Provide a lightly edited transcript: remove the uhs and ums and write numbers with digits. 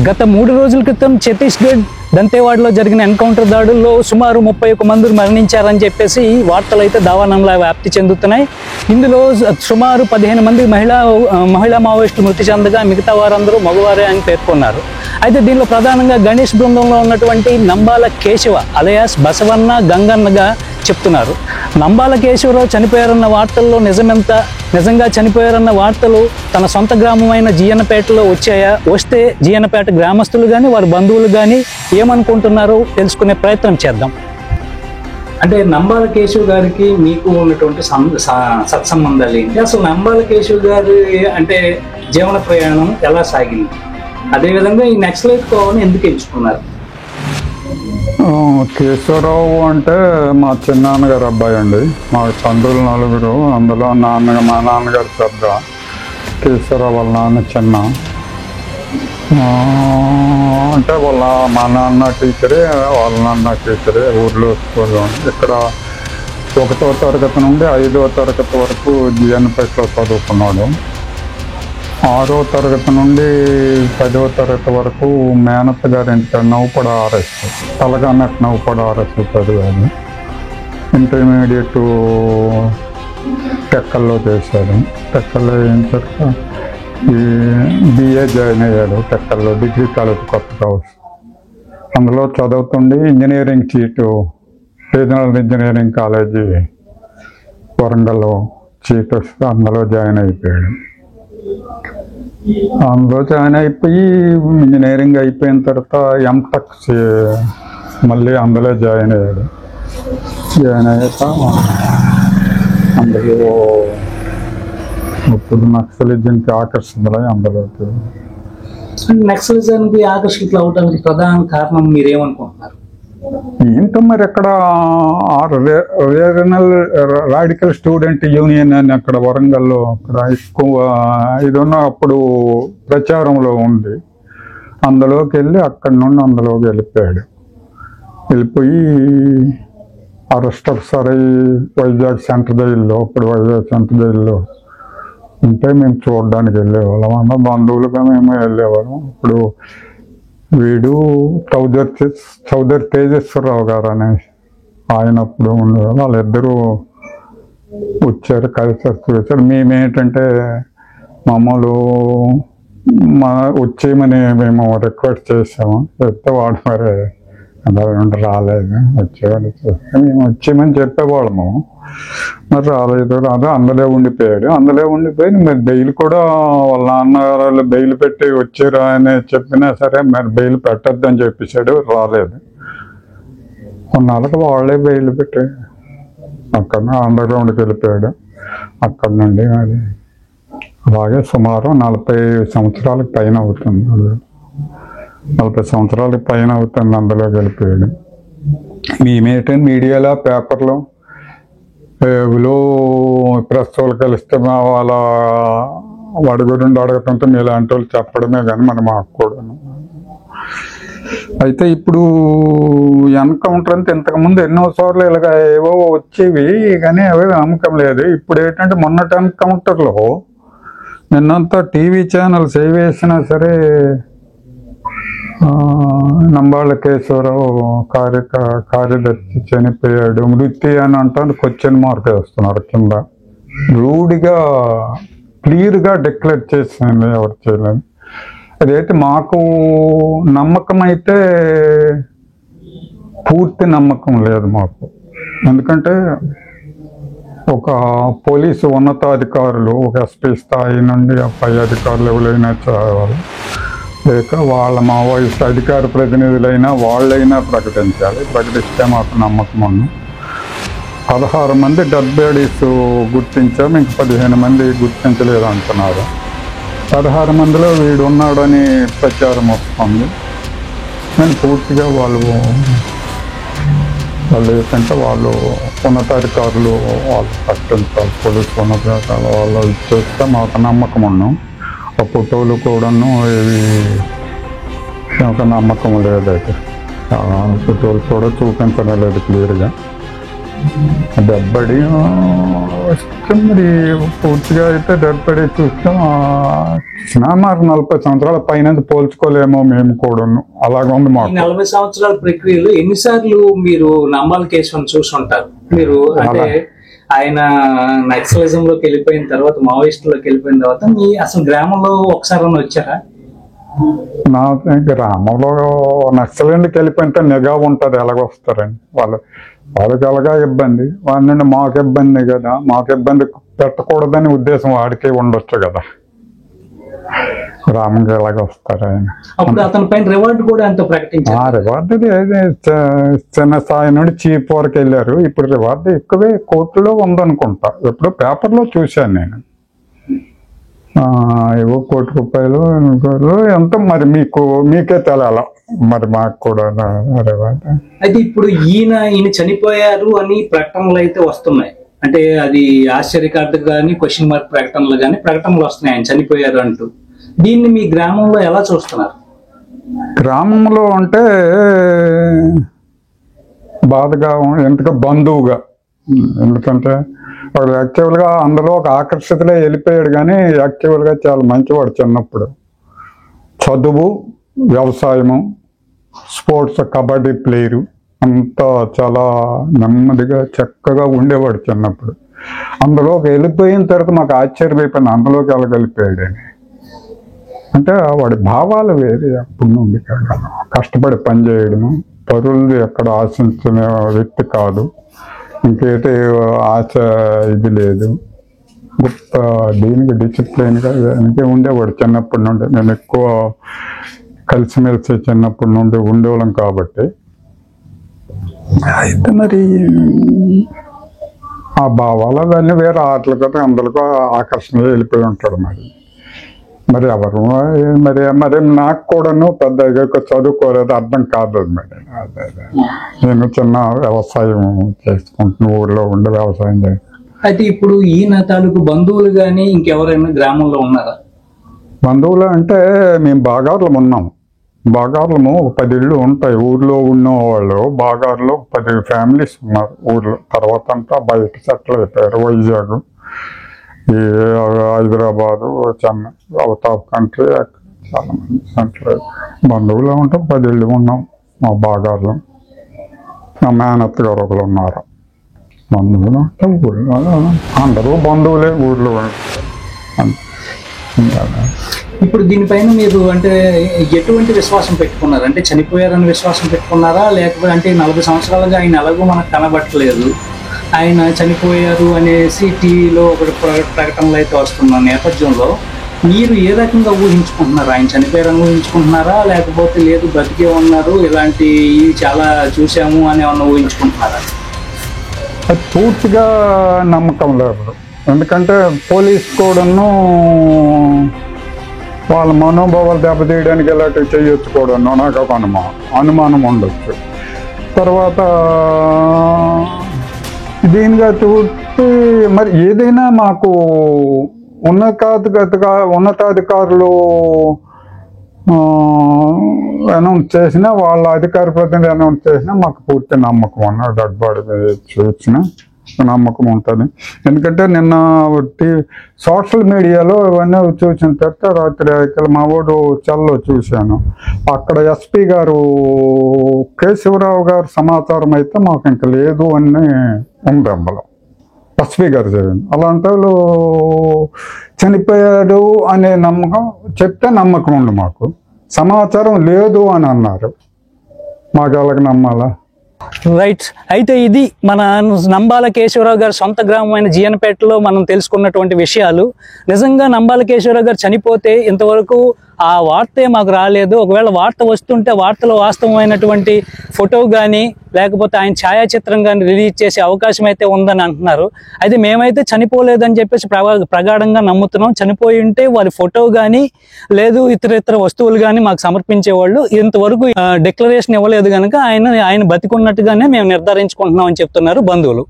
గత 3 రోజుల క్రితం ఛత్తీస్గఢ్ దంతేవాడలో జరిగిన ఎన్కౌంటర్ దాడుల్లో సుమారు 31 మంది మరణించారని చెప్పేసి వార్తలు అయితే దావానంలా వ్యాప్తి చెందుతున్నాయి. ఇందులో సుమారు 15 మంది మహిళా మావోయిస్టులు మృతి చెందగా మిగతా వారందరూ మగవారే అని పేర్కొన్నారు. అయితే దీనిలో ప్రధానంగా గణేష్ బృందంలో ఉన్నటువంటి నంబాల కేశవ అలయాస్ బసవన్న గంగన్నగా చెప్తున్నారు. నంబాల కేశవరావు చనిపోయారన్న వార్తల్లో నిజంగా చనిపోయారన్న వార్తలు తన సొంత గ్రామమైన జీయన్నపేటలో వచ్చాయా, వస్తే జీయన్నపేట గ్రామస్తులు కానీ వారి బంధువులు కానీ ఏమనుకుంటున్నారో తెలుసుకునే ప్రయత్నం చేద్దాం. అంటే నంబాల కేశవ్ గారికి మీకు ఉన్నటువంటి సత్సంబంధాలు ఏంటి, అసలు నంబాల కేశవ్ గారి అంటే జీవన ప్రయాణం ఎలా సాగింది, అదేవిధంగా ఈ నక్సలైట్ కోవని ఎందుకు ఎంచుకున్నారు? కేశవరావు అంటే మా చిన్నాన్నగారు అబ్బాయి అండి. మా తండ్రులు 4, అందులో మా నాన్నగారు పెద్ద, కేశవరావు వాళ్ళ నాన్న చిన్న. అంటే మా నాన్న టీచరే, వాళ్ళ నాన్న టీచరే, ఊర్లో స్కూల్. ఇక్కడ 1వ తరగతి నుండి 5వ తరగతి వరకు జీఎన్పేటలో చదువుకున్నాడు. 6వ తరగతి నుండి 10వ తరగతి వరకు మేనత్త గారింటి నౌపడ ఆర్ఎస్, తలగానట్ నౌపడ ఆర్ఎస్ చదివాడు. ఇంటర్మీడియట్ టెక్కల్లో చేశాడు. టెక్కల్లో అయిన తర్వాత ఈ బిఏ జాయిన్ అయ్యాడు టెక్కల్లో, డిగ్రీ కాలేజ్ కొత్తగా. అందులో చదువుతుండి engineering seat, regional engineering college వరంగల్లో సీట్ వస్తే అందులో జాయిన్ అయిపోయాడు. అందులో జాయిన్ అయిపోయి ఇంజనీరింగ్ అయిపోయిన తర్వాత ఎంటెక్ మళ్ళీ అందులో జాయిన్ అయ్యాడు. జాయిన్ అయ్యాక అందులో ఇప్పుడు నక్సలిజంకి ఆకర్షితులై అందులోకి. నక్సలిజానికి ఆకర్షితులు అవడానికి ప్రధాన కారణం మీరేమనుకుంటున్నారు? ఏంటో మరి అక్కడ రీజనల్ రాడికల్ స్టూడెంట్ యూనియన్ అని అక్కడ వరంగల్లో అక్కడ ఎక్కువ ఇది ఉన్న అప్పుడు ప్రచారంలో ఉంది. అందులోకి వెళ్ళి అక్కడి నుండి అందులోకి వెళ్ళిపోయి అరెస్ట్ ఒకసారి వైజాగ్ సెంట్రల్ జైల్లో, అప్పుడు వైజాగ్ సెంట్రల్ జైల్లో ఉంటే మేము చూడడానికి వెళ్ళేవాళ్ళం. అన్న బంధువులుగా మేము వెళ్ళేవాళ్ళం. ఇప్పుడు వీడు చౌదరి తేజేశ్వరరావు గారు అనేసి ఆయన అప్పుడు ఉండేవాళ్ళు. వాళ్ళిద్దరూ వచ్చారు, కలిసి వచ్చారు. మేమేంటంటే మామూలు వచ్చేయమని మేము రిక్వెస్ట్ చేసాము. చెప్తే వాడు మరి రాలేదు. వచ్చేవాళ్ళు చూస్తే మేము వచ్చేయమని చెప్పేవాళ్ళము. మరి రాలేదు. అదే అందులో ఉండిపోయి మరి బెయిల్ కూడా వాళ్ళ నాన్నగారు బెయిల్ పెట్టి వచ్చారా అని చెప్పినా సరే మరి బెయిల్ పెట్టద్దని చెప్పేశాడు. రాలేదు. కొన్నాళ్ళకి వాళ్ళే బెయిల్ పెట్టి అక్కడ అండర్ గ్రౌండ్కి వెళ్ళిపోయాడు. అక్కడ నుండి మరి అలాగే సుమారు 40 సంవత్సరాలకు పైన అవుతుంది. 40 సంవత్సరాలకు పైన అవుతుంది అందులోకి వెళ్ళిపోయాడు. మేమేంటంటే మీడియాలో, పేపర్లో, ప్రెస్ వాళ్ళు కలిస్తే వాళ్ళ వాడి గురించి అడగటంతో మీలాంటి వాళ్ళు చెప్పడమే కానీ మరి మాకు కూడా. అయితే ఇప్పుడు ఎన్కౌంటర్ అంటే ఇంతకుముందు ఎన్నోసార్లు ఇలాగ ఏవో వచ్చేవి కానీ అవే నమ్మకం లేదు. ఇప్పుడు ఏంటంటే మొన్నటి ఎన్కౌంటర్లో నిన్నంతా టీవీ ఛానల్స్ ఏ వేసినా సరే నంబాల కేశవరావు కార్యదర్శి చనిపోయాడు, మృతి అని అంటాను క్వశ్చన్ మార్క్ వేస్తున్నారు కింద. రూడ్గా క్లియర్గా డిక్లేర్ చేసింది, ఎవరు చేయలేదు. అదైతే మాకు నమ్మకం అయితే పూర్తి నమ్మకం లేదు మాకు. ఎందుకంటే ఒక పోలీసు ఉన్నతాధికారులు, ఒక ఎస్పీ స్థాయి నుండి పై అధికారులు ఎవరైనా చదవాలి, లేక వాళ్ళ మావోయిస్ట్ అధికార ప్రతినిధులైనా వాళ్ళైనా ప్రకటిస్తే మాకు నమ్మకం ఉంది. 16 మంది డెడ్ బాడీస్ గుర్తించాం, ఇంక 15 మంది గుర్తించలేదు అంటున్నారు. 16 మందిలో వీడు ఉన్నాడని ప్రచారం వస్తుంది. నేను పూర్తిగా వాళ్ళు ఏంటంటే వాళ్ళు ఉన్నతాధికారులు వాళ్ళు ప్రకటించాలి, పోలీసు ఉన్నతాధికారులు వాళ్ళు ఇచ్చేస్తే మాకు నమ్మకం ఉన్నాం. ఆ ఫోటోలు కూడాను ఇవి ఒక నమ్మకం లేదైతే. ఫోటోలు కూడా చూపించడం లేదు క్లియర్గా. డెడ్ బాడీ వస్తే మరి పూర్తిగా అయితే డెడ్ బాడీ చూస్తాం మరి 40 సంవత్సరాల పైన పోల్చుకోలేమో మేము కూడా అలాగ ఉంది ఈ మాకు. 40 సంవత్సరాల ప్రక్రియలో ఎన్నిసార్లు మీరు నంబాల కేశవన్ చూసుంటారు? మీరు అంటే ఆయన నక్సలిజం లోకి వెళ్ళిపోయిన తర్వాత, మావోయిస్టులోకి వెళ్ళిపోయిన తర్వాత మీ అసలు గ్రామంలో ఒకసారి వచ్చారా? నా గ్రామంలో నక్సలెండ్కి వెళ్ళిపోయితే నిఘా ఉంటుంది, ఎలాగొస్తారండి వాళ్ళకి ఎలాగా ఇబ్బంది, వాళ్ళ నుండి మాకు ఇబ్బంది కదా, మాకు ఇబ్బంది పెట్టకూడదని ఉద్దేశం వాడికి ఉండొచ్చు కదా, గ్రామంకి ఎలాగొస్తారు ఆయన. అప్పుడు అతని పైన రివార్డు కూడా ఎంతో ప్రకటించారు. రివార్డు చిన్న స్థాయి నుండి చీఫ్ వరకు వెళ్ళారు. ఇప్పుడు రివార్డు ఎక్కువే కోర్టులో ఉందనుకుంటా, ఎప్పుడో పేపర్లో చూశాను నేను. ఏవో ₹1,00,000 ఎంత మరి మీకే తెలియాల, మరి మాకు కూడా రివార్డు. అయితే ఇప్పుడు ఈయన చనిపోయారు అని ప్రకటనలు అయితే వస్తున్నాయి, అంటే అది ఆశ్చర్యకార్డు కానీ క్వశ్చన్ మార్క్ ప్రకటనలు వస్తున్నాయి ఆయన చనిపోయారు అంటూ. దీన్ని మీ గ్రామంలో ఎలా చూస్తున్నారు? గ్రామంలో అంటే బాధగా, ఎందుకు బంధువుగా, ఎందుకంటే వాడు యాక్చువల్గా అందులో ఒక ఆకర్షితులే వెళ్ళిపోయాడు, కానీ యాక్చువల్గా చాలా మంచివాడు. చిన్నప్పుడు చదువు, వ్యవసాయము, స్పోర్ట్స్, కబడ్డీ ప్లేయరు అంతా చాలా నెమ్మదిగా చక్కగా ఉండేవాడు చిన్నప్పుడు. అందులోకి వెళ్ళిపోయిన తర్వాత మాకు ఆశ్చర్యమైపోయింది, అందులోకి ఎలా వెళ్ళిపోయాడని. అంటే వాడి భావాలు వేరే. అప్పుడు నుండి కష్టపడి పనిచేయడము, పరులు ఎక్కడ ఆశించిన వ్యక్తి కాదు, ఇంకైతే ఆశ ఇది లేదు, గొప్ప దీనికి డిసిప్లైన్గా ఉండేవాడు చిన్నప్పటి నుండి. మేము ఎక్కువ కలిసిమెలిసి చిన్నప్పటి నుండి ఉండేవాళ్ళం కాబట్టి. అయితే మరి ఆ భావాలు అవన్నీ వేరే ఆటలు కదా, అందులో ఆకర్షణగా వెళ్ళిపోయి ఉంటాడు. మరి ఎవరు మరి నాకు కూడాను పెద్దగా చదువుకోలేదు, అర్థం కాదు. మరి నేను చిన్న వ్యవసాయం చేసుకుంటున్న ఊర్లో ఉండి వ్యవసాయం చేస్తాను. అయితే ఇప్పుడు ఈయన తాలూకు బంధువులు కానీ ఇంకెవరైనా గ్రామంలో ఉన్నారా? బంధువులు అంటే మేము బాగారులం ఉన్నాము. బాగారులము 10 ఇళ్ళు ఉంటాయి ఊర్లో ఉన్న వాళ్ళు. బాగారులో 10 ఫ్యామిలీస్ ఉన్నారు ఊర్లో. తర్వాత అంతా బయట సెటిల్ అయిపోయారు, వైజాగ్, ఈ Hyderabad, Chennai, out of country చాలా మంది సెటిల్ అయిపోయారు. బంధువులు ఉంటాం, 10 ఇళ్ళు ఉన్నాం మా బాగారులో. మా మేనత్ గారు ఒకరు ఉన్నారు. బంధువులు అంటే ఊళ్ళో అందరూ బంధువులే ఊళ్ళో. ఇప్పుడు దీనిపైన మీరు అంటే ఎటువంటి విశ్వాసం పెట్టుకున్నారు? అంటే చనిపోయారని విశ్వాసం పెట్టుకున్నారా, లేకపోతే అంటే 40 సంవత్సరాలుగా ఆయన ఎలాగో మనకు కనబట్టలేదు, ఆయన చనిపోయారు అనేసి టీవీలో ఒక ప్రకటనలు అయితే వస్తున్న నేపథ్యంలో మీరు ఏ రకంగా ఊహించుకుంటున్నారు? ఆయన చనిపోయారని ఊహించుకుంటున్నారా, లేకపోతే లేదు బ్రతికే ఉన్నారు, ఇలాంటి చాలా చూసాము అని ఏమన్నా ఊహించుకుంటున్నారా? అది పూర్తిగా నమ్మకం లేదు. ఎందుకంటే పోలీస్ కూడాను వాళ్ళ మనోభావాలు దెబ్బతీయడానికి ఇలాంటివి చేయొచ్చు కూడాను, నాకు ఒక అనుమానం ఉండొచ్చు. తర్వాత దీనిగా చూస్తే మరి ఏదైనా మాకు ఉన్నతాధికారులు అనౌన్స్ చేసినా, వాళ్ళ అధికార ప్రతినిధి అనౌన్స్ చేసినా మాకు పూర్తి నమ్మకం అన్న డెడ్ బాడీ చూసిన నమ్మకం ఉంటుంది. ఎందుకంటే నిన్న సోషల్ మీడియాలో ఇవన్నీ చూసిన తర్వాత రాత్రి ఇక్కడ మా ఊరు చెల్లో చూశాను. అక్కడ ఎస్పీ గారు కేశవరావు గారు సమాచారం అయితే మాకు ఇంకా లేదు అని ఉంది అందులో, ఎస్పీ గారు జరిగింది. అలాంటి వాళ్ళు చనిపోయాడు అనే నమ్మకం చెప్తే నమ్మకం ఉంది. మాకు సమాచారం లేదు అని అన్నారు, మాకు ఎలాగ నమ్మాలా? రైట్. అయితే ఇది మన నంబాల కేశవరావు గారి సొంత గ్రామమైన జీఎన్పేటలో మనం తెలుసుకున్నటువంటి విషయాలు. నిజంగా నంబాల కేశవరావు గారు చనిపోతే ఇంతవరకు ఆ వార్తే మాకు రాలేదు. ఒకవేళ వార్త వస్తుంటే వార్తలో వాస్తవమైనటువంటి ఫోటో కానీ లేకపోతే ఆయన ఛాయాచిత్రం కానీ రిలీజ్ చేసే అవకాశం అయితే ఉందని అంటున్నారు. అయితే మేమైతే చనిపోలేదని చెప్పేసి ప్రగాఢంగా నమ్ముతున్నాం. చనిపోయి ఉంటే వారి ఫోటో కానీ లేదు ఇతర వస్తువులు కానీ మాకు సమర్పించేవాళ్ళు. ఇంతవరకు డిక్లరేషన్ ఇవ్వలేదు కనుక ఆయన బతికున్నట్టుగానే మేము నిర్ధారించుకుంటున్నాం అని చెప్తున్నారు బంధువులు.